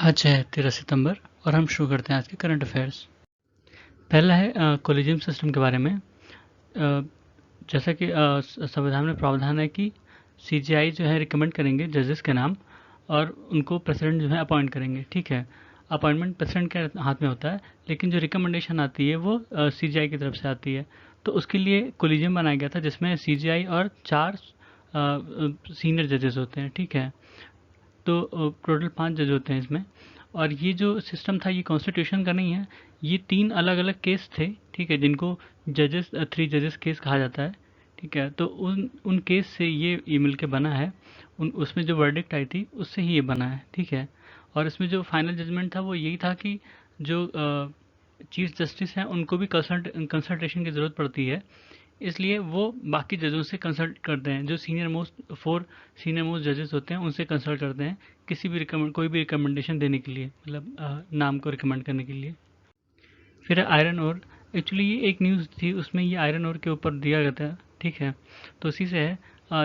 आज है 13 सितंबर और हम शुरू करते हैं आज के करंट अफेयर्स। पहला है कोलिजियम सिस्टम के बारे में। जैसा कि संविधान में प्रावधान है कि सीजीआई जो है रिकमेंड करेंगे जजेस के नाम और उनको प्रेसिडेंट जो है अपॉइंट करेंगे। ठीक है, अपॉइंटमेंट प्रेसिडेंट के हाथ में होता है, लेकिन जो रिकमेंडेशन आती है वो सीजीआई की तरफ से आती है। तो उसके लिए कोलिजियम बनाया गया था जिसमें सीजीआई और 4 सीनियर जजेस होते हैं। ठीक है, तो टोटल 5 जज होते हैं इसमें। और ये जो सिस्टम था ये कॉन्स्टिट्यूशन का नहीं है, ये 3 अलग अलग केस थे। ठीक है, जिनको जजेस 3 जजेस केस कहा जाता है। ठीक है, तो उन उन केस से ये मिल के बना है। उसमें जो वर्डिक्ट आई थी उससे ही ये बना है। ठीक है, और इसमें जो फाइनल जजमेंट था वो यही था कि जो चीफ जस्टिस हैं उनको भी कंसल्टेशन की ज़रूरत पड़ती है, इसलिए वो बाकी जजों से कंसल्ट करते हैं। जो सीनियर मोस्ट जजेस होते हैं उनसे कंसल्ट करते हैं किसी भी कोई भी रिकमेंडेशन देने के लिए, मतलब नाम को रिकमेंड करने के लिए। फिर है आयरन ओर। एक्चुअली ये एक न्यूज़ थी, उसमें ये आयरन ओर के ऊपर दिया गया था। ठीक है, तो उसी से है।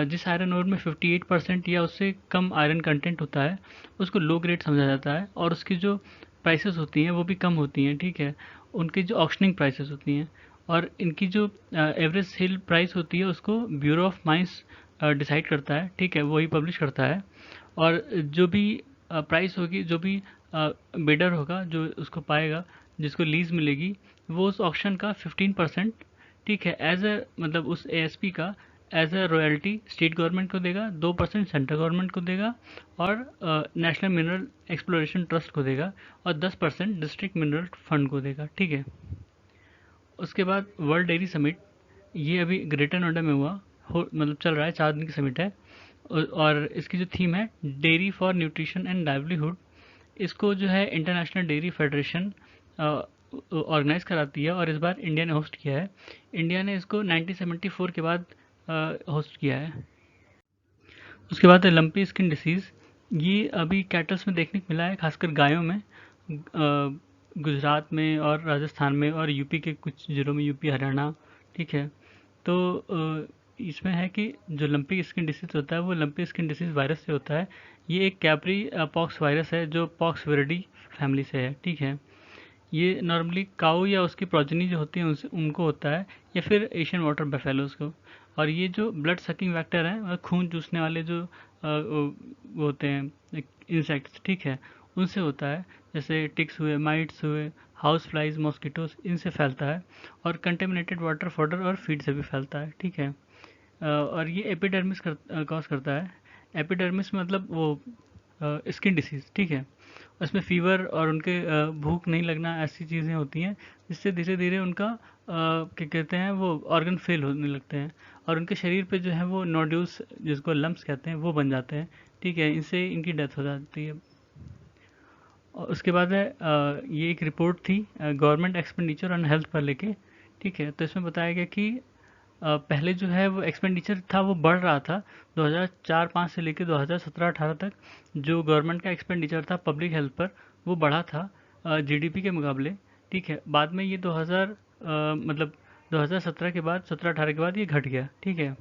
जिस आयरन ओर में 58% या उससे कम आयरन कंटेंट होता है उसको लो ग्रेड समझा जाता है, और उसकी जो प्राइसेस होती हैं वो भी कम होती हैं। ठीक है, उनकी जो ऑक्शनिंग प्राइसेस होती हैं और इनकी जो एवरेज सेल प्राइस होती है उसको ब्यूरो ऑफ माइंस डिसाइड करता है। ठीक है, वही पब्लिश करता है। और जो भी प्राइस होगी, जो भी बिडर होगा जो उसको पाएगा, जिसको लीज मिलेगी, वो उस ऑक्शन का 15%, ठीक है, एज अ मतलब उस एएसपी का as a royalty state government को देगा, 2% सेंट्रल गवर्नमेंट को देगा और नेशनल मिनरल एक्सप्लोरेशन ट्रस्ट को देगा और 10% डिस्ट्रिक्ट मिनरल फंड को देगा। ठीक है, उसके बाद वर्ल्ड डेयरी समिट, ये अभी ग्रेटर नोएडा में हुआ, मतलब चल रहा है, 4 दिन की समिट है। और इसकी जो थीम है dairy for nutrition and livelihood. इसको जो है इंटरनेशनल डेयरी फेडरेशन ऑर्गेनाइज कराती है और इस बार इंडिया ने होस्ट किया है। इंडिया ने इसको 1974 के बाद होस्ट किया है। उसके बाद है लंपी स्किन डिसीज़। ये अभी कैटल्स में देखने को मिला है, खासकर गायों में, गुजरात में और राजस्थान में और यूपी के कुछ जिलों में, यूपी हरियाणा। ठीक है, तो इसमें है कि जो लंपी स्किन डिसीज़ होता है वो लंपी स्किन डिसीज़ वायरस से होता है। ये एक कैप्री पॉक्स वायरस है जो पॉक्स विरिडी फैमिली से है। ठीक है, ये नॉर्मली काऊ या उसकी प्रोजनी जो होती है उनसे उनको होता है, या फिर एशियन वाटर बफेलोज को। और ये जो ब्लड सकिंग वेक्टर हैं, मतलब खून चूसने वाले जो वो होते हैं इंसेक्ट्स, ठीक है, उनसे होता है। जैसे टिक्स हुए, माइट्स हुए, हाउस फ्लाइज, मॉस्किटोस, इनसे फैलता है। और कंटेमिनेटेड वाटर, फॉडर और फीड से भी फैलता है। ठीक है, और ये एपिडर्मिस कॉज करता है। एपिडर्मिस मतलब वो स्किन डिसीज़। ठीक है, उसमें फ़ीवर और उनके भूख नहीं लगना, ऐसी चीज़ें होती हैं जिससे धीरे धीरे उनका क्या कहते हैं वो ऑर्गन फेल होने लगते हैं और उनके शरीर पे जो है वो नोड्यूल्स, जिसको लम्प्स कहते हैं, वो बन जाते हैं। ठीक है, इनसे इनकी डेथ हो जाती है। और उसके बाद है ये एक रिपोर्ट थी गवर्नमेंट एक्सपेंडिचर ऑन हेल्थ पर लेके। ठीक है, तो इसमें बताया गया कि पहले जो है वो एक्सपेंडिचर था वो बढ़ रहा था 2004-05 से लेकर 2017-18 तक। जो गवर्नमेंट का एक्सपेंडिचर था पब्लिक हेल्थ पर वो बढ़ा था जीडीपी के मुकाबले। ठीक है, बाद में ये मतलब 2017 के बाद, 17-18 के बाद ये घट गया। ठीक है,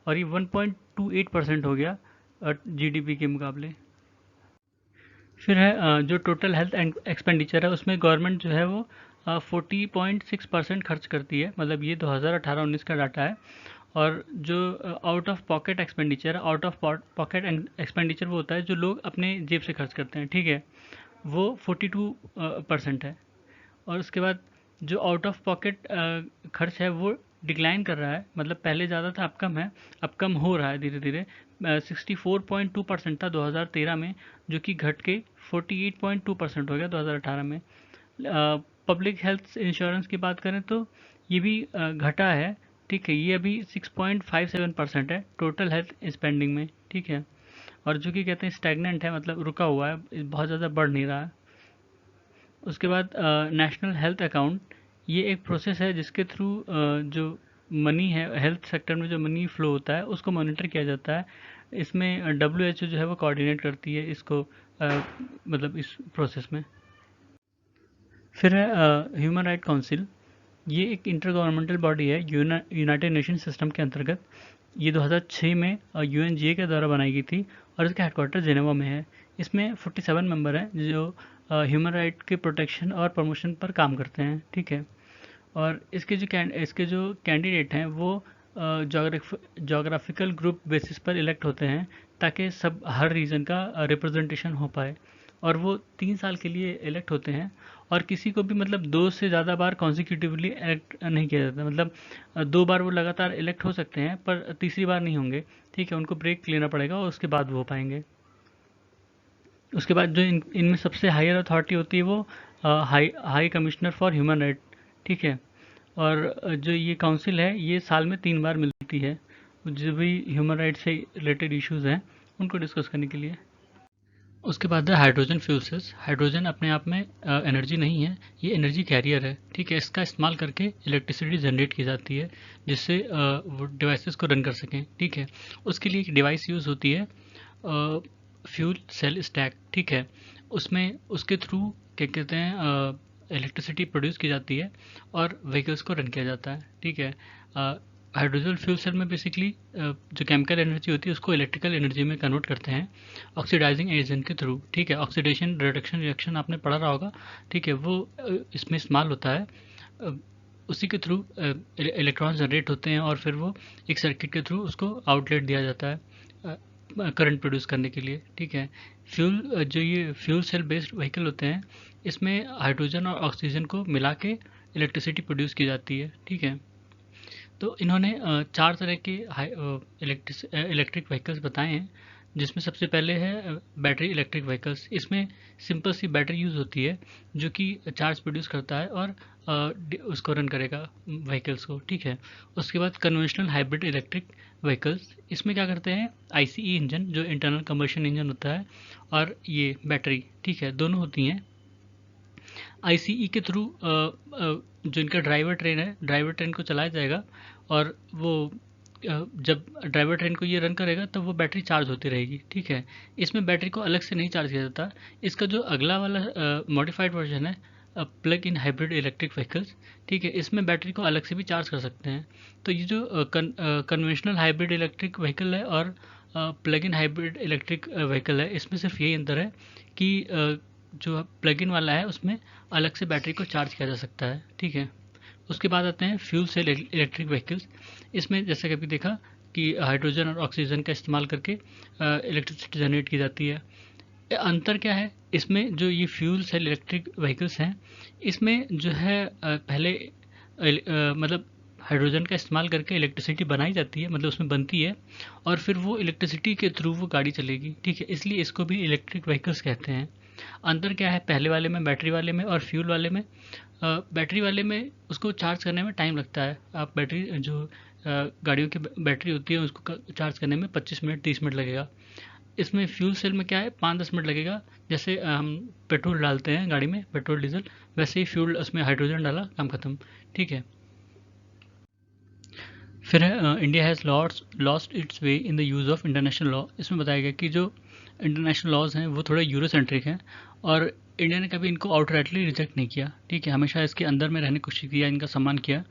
और ये 1.28% हो गया जीडीपी के मुकाबले। फिर है जो टोटल हेल्थ एक्सपेंडिचर है उसमें गवर्नमेंट जो है वो 40.6% खर्च करती है, मतलब ये 2018-19 का डाटा है। और जो आउट ऑफ पॉकेट एक्सपेंडिचर है, आउट ऑफ पॉकेट एक्सपेंडिचर वो होता है जो लोग अपने जेब से खर्च करते हैं। ठीक है, वो 42% है। और उसके बाद जो आउट ऑफ पॉकेट खर्च है वो डिक्लाइन कर रहा है, मतलब पहले ज़्यादा था अब कम है, अब कम हो रहा है धीरे धीरे। 64.2% था 2013 में, जो कि घट के 48.2% हो गया 2018 में। पब्लिक हेल्थ इंश्योरेंस की बात करें तो ये भी घटा है। ठीक है, ये अभी 6.57% है टोटल हेल्थ स्पेंडिंग में। ठीक है, और जो कि कहते हैं स्टैग्नेंट है, मतलब रुका हुआ है, बहुत ज़्यादा बढ़ नहीं रहा है। उसके बाद नेशनल हेल्थ अकाउंट, ये एक प्रोसेस है जिसके थ्रू जो मनी है हेल्थ सेक्टर में, जो मनी फ्लो होता है उसको मॉनिटर किया जाता है। इसमें डब्ल्यूएचओ जो है वो कोऑर्डिनेट करती है इसको, मतलब इस प्रोसेस में। फिर है ह्यूमन राइट काउंसिल। ये एक इंटर गवर्नमेंटल बॉडी है यूनाइटेड नेशन सिस्टम के अंतर्गत। ये 2006 में यूएनजीए के द्वारा बनाई गई थी और इसका हेडक्वार्टर जेनेवा में है। इसमें 47 मेंबर हैं जो ह्यूमन राइट के प्रोटेक्शन और प्रमोशन पर काम करते हैं, ठीक है। और इसके जो कैंडिडेट हैं वो जोग्राफिकल ग्रुप बेसिस पर इलेक्ट होते हैं, ताकि सब हर रीजन का रिप्रेजेंटेशन हो पाए। और वो 3 साल के लिए इलेक्ट होते हैं, और किसी को भी मतलब 2 से ज़्यादा बार कॉन्जिक्यूटिवली इलेक्ट नहीं किया जाता। मतलब 2 बार वो लगातार इलेक्ट हो सकते हैं, पर तीसरी बार नहीं होंगे, ठीक है। उनको ब्रेक लेना पड़ेगा और उसके बाद वो हो पाएंगे। उसके बाद जो इनमें सबसे हायर अथॉरिटी होती है वो high commissioner for human right, ठीक है। और जो ये काउंसिल है ये साल में 3 बार मिलती है, जो भी ह्यूमन राइट्स से रिलेटेड इश्यूज हैं उनको डिस्कस करने के लिए। उसके बाद है हाइड्रोजन फ्यूल सेल्स। हाइड्रोजन अपने आप में एनर्जी नहीं है, ये एनर्जी कैरियर है, ठीक है। इसका इस्तेमाल करके इलेक्ट्रिसिटी जनरेट की जाती है, जिससे वो डिवाइसेस को रन कर सकें, ठीक है। उसके लिए एक डिवाइस यूज़ होती है, फ्यूल सेल स्टैक, ठीक है। उसमें उसके थ्रू क्या कहते हैं इलेक्ट्रिसिटी प्रोड्यूस की जाती है और व्हीकल्स को रन किया जाता है, ठीक है। हाइड्रोजन फ्यूल सेल में बेसिकली जो केमिकल एनर्जी होती है उसको इलेक्ट्रिकल एनर्जी में कन्वर्ट करते हैं ऑक्सीडाइजिंग एजेंट के थ्रू, ठीक है। ऑक्सीडेशन रिडक्शन रिएक्शन आपने पढ़ा रहा होगा, ठीक है, वो इसमें इस्तेमाल होता है। अ, उसी के थ्रू इलेक्ट्रॉन जनरेट होते हैं और फिर वो एक सर्किट के थ्रू उसको आउटलेट दिया जाता है करंट प्रोड्यूस करने के लिए, ठीक है। जो ये फ्यूल सेल बेस्ड व्हीकल होते हैं, इसमें हाइड्रोजन और ऑक्सीजन को मिला के इलेक्ट्रिसिटी प्रोड्यूस की जाती है, ठीक है। तो इन्होंने 4 तरह के इलेक्ट्रिक व्हीकल्स बताए हैं, जिसमें सबसे पहले है बैटरी इलेक्ट्रिक व्हीकल्स। इसमें सिंपल सी बैटरी यूज़ होती है जो कि चार्ज प्रोड्यूस करता है और उसको रन करेगा व्हीकल्स को, ठीक है। उसके बाद कन्वेंशनल हाइब्रिड इलेक्ट्रिक व्हीकल्स, इसमें क्या करते हैं आईसीई इंजन जो इंटरनल कंबशन इंजन होता है और ये बैटरी, ठीक है, दोनों होती हैं। आईसीई के थ्रू जो इनका ड्राइवर ट्रेन है, ड्राइवर ट्रेन को चलाया जाएगा और वो जब ड्राइवर ट्रेन को ये रन करेगा तब वो बैटरी चार्ज होती रहेगी, ठीक है। इसमें बैटरी को अलग से नहीं चार्ज किया जाता। इसका जो अगला वाला मॉडिफाइड वर्जन है plug in hybrid electric vehicles, ठीक है, इसमें बैटरी को अलग से भी चार्ज कर सकते हैं। तो ये जो कन्वेंशनल हाइब्रिड इलेक्ट्रिक व्हीकल है और plug in hybrid electric vehicle है, इसमें सिर्फ यही अंतर है कि जो प्लग इन वाला है उसमें अलग से बैटरी को चार्ज किया जा सकता है, ठीक है। उसके बाद आते हैं फ्यूल सेल इलेक्ट्रिक व्हीकल्स। इसमें जैसे कभी देखा कि हाइड्रोजन और ऑक्सीजन का इस्तेमाल करके इलेक्ट्रिसिटी जनरेट की जाती है। अंतर क्या है इसमें, जो ये फ्यूल सेल इलेक्ट्रिक व्हीकल्स हैं इसमें जो है पहले मतलब हाइड्रोजन का इस्तेमाल करके इलेक्ट्रिसिटी बनाई जाती है, मतलब उसमें बनती है और फिर वो इलेक्ट्रिसिटी के थ्रू वो गाड़ी चलेगी, ठीक है। इसलिए इसको भी इलेक्ट्रिक व्हीकल्स कहते हैं। अंतर क्या है पहले वाले में, बैटरी वाले में और फ्यूल वाले में? बैटरी वाले में उसको चार्ज करने में टाइम लगता है। आप बैटरी जो गाड़ियों की बैटरी होती है उसको चार्ज करने में 25 मिनट 30 मिनट लगेगा। इसमें फ्यूल सेल में क्या है 5-10 मिनट लगेगा। जैसे हम पेट्रोल डालते हैं गाड़ी में, पेट्रोल डीजल, वैसे ही फ्यूल उसमें हाइड्रोजन डाला, काम खत्म, ठीक है। फिर है India has lost its way in the use of international law. इसमें बताया गया कि जो इंटरनेशनल लॉज हैं वो थोड़ा यूरो सेंट्रिक हैं और इंडिया ने कभी इनको आउटराइटली रिजेक्ट नहीं किया, ठीक है। हमेशा इसके अंदर में रहने की कोशिश किया, इनका सम्मान किया।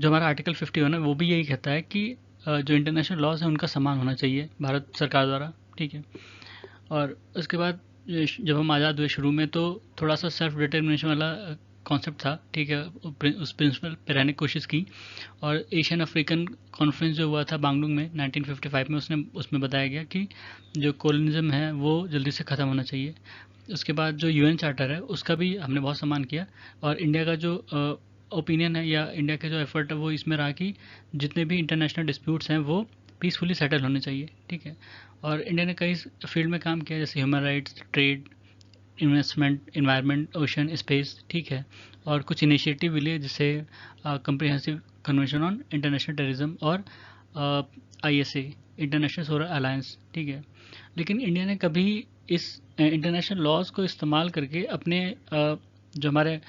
जो हमारा आर्टिकल 51 है वो भी यही कहता है कि जो इंटरनेशनल लॉज हैं उनका सम्मान होना चाहिए भारत सरकार द्वारा, ठीक है। और उसके बाद जब हम आज़ाद हुए शुरू में तो थोड़ा सा सेल्फ डिटर्मिनेशन वाला कॉन्सेप्ट था, ठीक है, उस प्रिंसिपल पे रहने की कोशिश की। और एशियन अफ्रीकन कॉन्फ्रेंस जो हुआ था बांगलुंग में 1955 में, उसमें बताया गया कि जो कॉलोनिज्म है वो जल्दी से ख़त्म होना चाहिए। उसके बाद जो यूएन चार्टर है उसका भी हमने बहुत सम्मान किया और इंडिया का जो ओपिनियन है या इंडिया का जो एफर्ट है वो इसमें रहा कि जितने भी इंटरनेशनल डिस्प्यूट्स हैं वो पीसफुली सेटल होने चाहिए, ठीक है। और इंडिया ने कई फील्ड में काम किया, जैसे human rights, trade, investment, environment, ocean, space, ठीक है। और कुछ इनिशिएटिव भी लिए जैसे comprehensive convention on international terrorism और आईएसए, इंटरनेशनल सोलर अलायंस, ठीक है। लेकिन इंडिया ने कभी इस इंटरनेशनल लॉज को इस्तेमाल करके अपने जो हमारे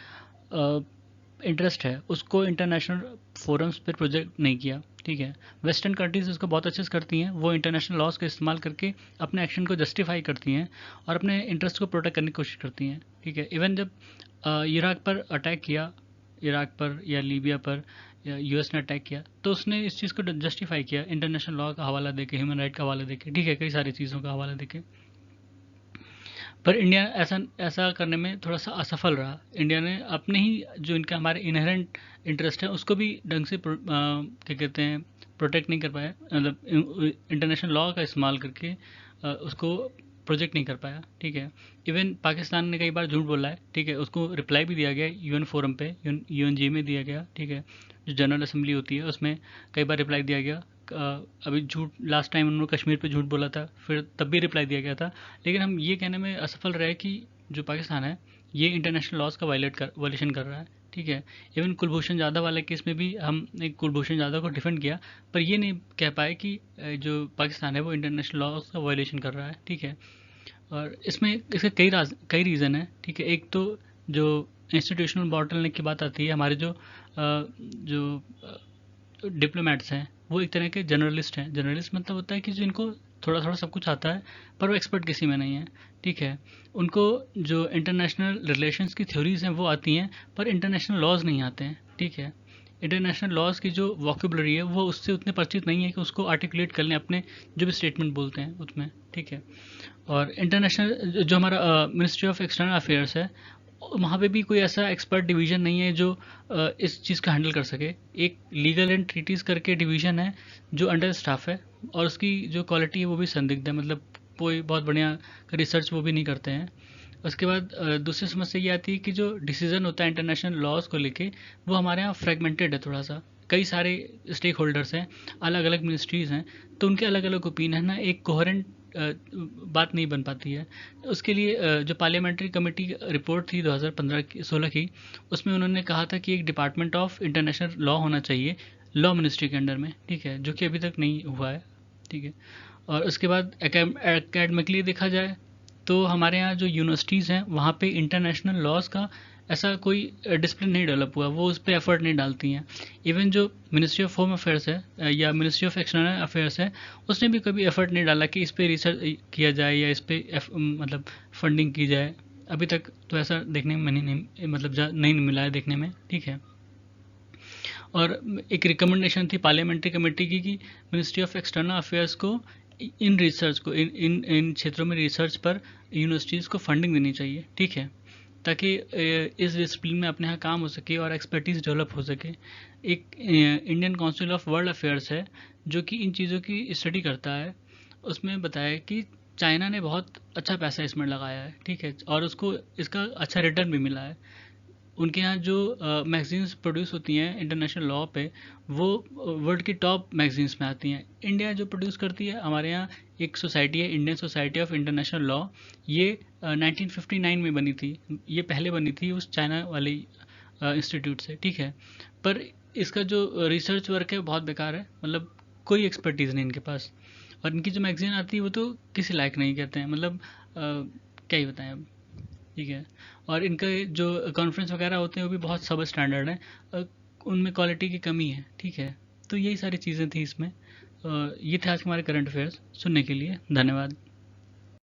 इंटरेस्ट है उसको इंटरनेशनल फोरम्स पर प्रोजेक्ट नहीं किया, ठीक है। वेस्टर्न कंट्रीज इसको बहुत अच्छे से करती हैं, वो इंटरनेशनल लॉज का इस्तेमाल करके अपने एक्शन को जस्टिफाई करती हैं और अपने इंटरेस्ट को प्रोटेक्ट करने की कोशिश करती हैं, ठीक है। इवन जब इराक पर अटैक किया, इराक पर या लीबिया पर या यूएस ने अटैक किया तो उसने इस चीज़ को जस्टिफाई किया इंटरनेशनल लॉ का हवाला देके, ह्यूमन राइट का हवाला देके, ठीक है, कई सारी चीज़ों का हवाला देके। पर इंडिया ऐसा ऐसा करने में थोड़ा सा असफल रहा। इंडिया ने अपने ही जो इनका हमारे इनहेरेंट इंटरेस्ट है उसको भी ढंग से क्या कहते हैं प्रोटेक्ट नहीं कर पाया, मतलब इंटरनेशनल लॉ का इस्तेमाल करके उसको प्रोजेक्ट नहीं कर पाया। ठीक है, इवन पाकिस्तान ने कई बार झूठ बोला है। ठीक है, उसको रिप्लाई भी दिया गया यूएन फोरम पे, यूएनजी में दिया गया। ठीक है, जो जनरल असेंबली होती है उसमें कई बार रिप्लाई दिया गया। अभी झूठ लास्ट टाइम उन्होंने कश्मीर पे झूठ बोला था, फिर तब भी रिप्लाई दिया गया था। लेकिन हम ये कहने में असफल रहे कि जो पाकिस्तान है ये इंटरनेशनल लॉज का वायलेशन कर रहा है। ठीक है, इवन कुलभूषण जाधव वाले केस में भी हमने कुलभूषण जाधव को डिफेंड किया, पर ये नहीं कह पाए कि जो पाकिस्तान है वो इंटरनेशनल लॉज का वायलेशन कर रहा है। ठीक है, और इसमें इसके कई रीज़न है। ठीक है, एक तो जो इंस्टीट्यूशनल बॉटलनेक की बात आती है, हमारे जो डिप्लोमेट्स हैं वो एक तरह के जर्नलिस्ट हैं। जर्नलिस्ट मतलब होता है कि जिनको थोड़ा थोड़ा सब कुछ आता है पर वो एक्सपर्ट किसी में नहीं है। ठीक है, उनको जो इंटरनेशनल रिलेशंस की थ्योरीज हैं वो आती हैं, पर इंटरनेशनल लॉज नहीं आते हैं। ठीक है, इंटरनेशनल लॉज की जो वॉकेबलरी है वो उससे उतने परिचित नहीं है कि उसको आर्टिकुलेट कर लें अपने जो भी स्टेटमेंट बोलते हैं उसमें। ठीक है, और इंटरनेशनल जो हमारा मिनिस्ट्री ऑफ एक्सटर्नल अफेयर्स है, वहाँ पे भी कोई ऐसा एक्सपर्ट डिवीज़न नहीं है जो इस चीज़ का हैंडल कर सके। एक लीगल एंड ट्रीटीज़ करके डिवीज़न है जो अंडर स्टाफ है, और उसकी जो क्वालिटी है वो भी संदिग्ध है, मतलब कोई बहुत बढ़िया रिसर्च वो भी नहीं करते हैं। उसके बाद दूसरी समस्या ये आती है कि जो डिसीज़न होता है इंटरनेशनल लॉज को लेके वो हमारे यहाँ फ्रेगमेंटेड है थोड़ा सा। कई सारे स्टेक होल्डर्स हैं, अलग अलग मिनिस्ट्रीज़ हैं, तो उनके अलग अलग ओपिनियन है ना, एक कोहेरेंट बात नहीं बन पाती है। उसके लिए जो पार्लियामेंट्री कमेटी रिपोर्ट थी 2015-16 की, उसमें उन्होंने कहा था कि एक डिपार्टमेंट ऑफ इंटरनेशनल लॉ होना चाहिए लॉ मिनिस्ट्री के अंडर में। ठीक है, जो कि अभी तक नहीं हुआ है। ठीक है, और उसके बाद एकेडमिकली देखा जाए तो हमारे यहाँ जो यूनिवर्सिटीज़ हैं वहाँ पे इंटरनेशनल लॉज का ऐसा कोई डिसिप्लिन नहीं डेवलप हुआ, वो उस पर एफर्ट नहीं डालती हैं। इवन जो मिनिस्ट्री ऑफ होम अफेयर्स है या मिनिस्ट्री ऑफ एक्सटर्नल अफेयर्स है, उसने भी कभी एफर्ट नहीं डाला कि इस पर रिसर्च किया जाए या इस पर मतलब फंडिंग की जाए। अभी तक तो ऐसा देखने में नहीं, मतलब नहीं मिला है देखने में। ठीक है, और एक रिकमेंडेशन थी पार्लियामेंट्री कमेटी की कि मिनिस्ट्री ऑफ एक्सटर्नल अफेयर्स को इन रिसर्च को इन इन क्षेत्रों में रिसर्च पर यूनिवर्सिटीज़ को फंडिंग देनी चाहिए। ठीक है, ताकि इस डिसिप्लिन में अपने यहाँ काम हो सके और एक्सपर्टीज़ डेवलप हो सके। एक Indian council of world affairs है जो कि इन चीज़ों की स्टडी करता है। उसमें बताया कि चाइना ने बहुत अच्छा पैसा इसमें लगाया है। ठीक है, और उसको इसका अच्छा रिटर्न भी मिला है। उनके यहाँ जो मैगज़ीन्स प्रोड्यूस होती हैं इंटरनेशनल लॉ पे, वो वर्ल्ड की टॉप मैगज़ीन्स में आती हैं। इंडिया जो प्रोड्यूस करती है, हमारे यहाँ एक सोसाइटी है Indian society of international law, ये 1959 में बनी थी। ये पहले बनी थी उस चाइना वाले इंस्टीट्यूट से। ठीक है, पर इसका जो रिसर्च वर्क है बहुत बेकार है, मतलब कोई एक्सपर्टीज़ नहीं इनके पास, और इनकी जो मैगज़ीन आती है वो तो किसी लायक नहीं कहते हैं, मतलब क्या ही बताएं अब। ठीक है, और इनके जो कॉन्फ्रेंस वगैरह होते हैं वो भी बहुत सब स्टैंडर्ड हैं, उनमें क्वालिटी की कमी है। ठीक है, तो यही सारी चीज़ें थी इसमें। ये थे आज हमारे करंट अफेयर्स। सुनने के लिए धन्यवाद।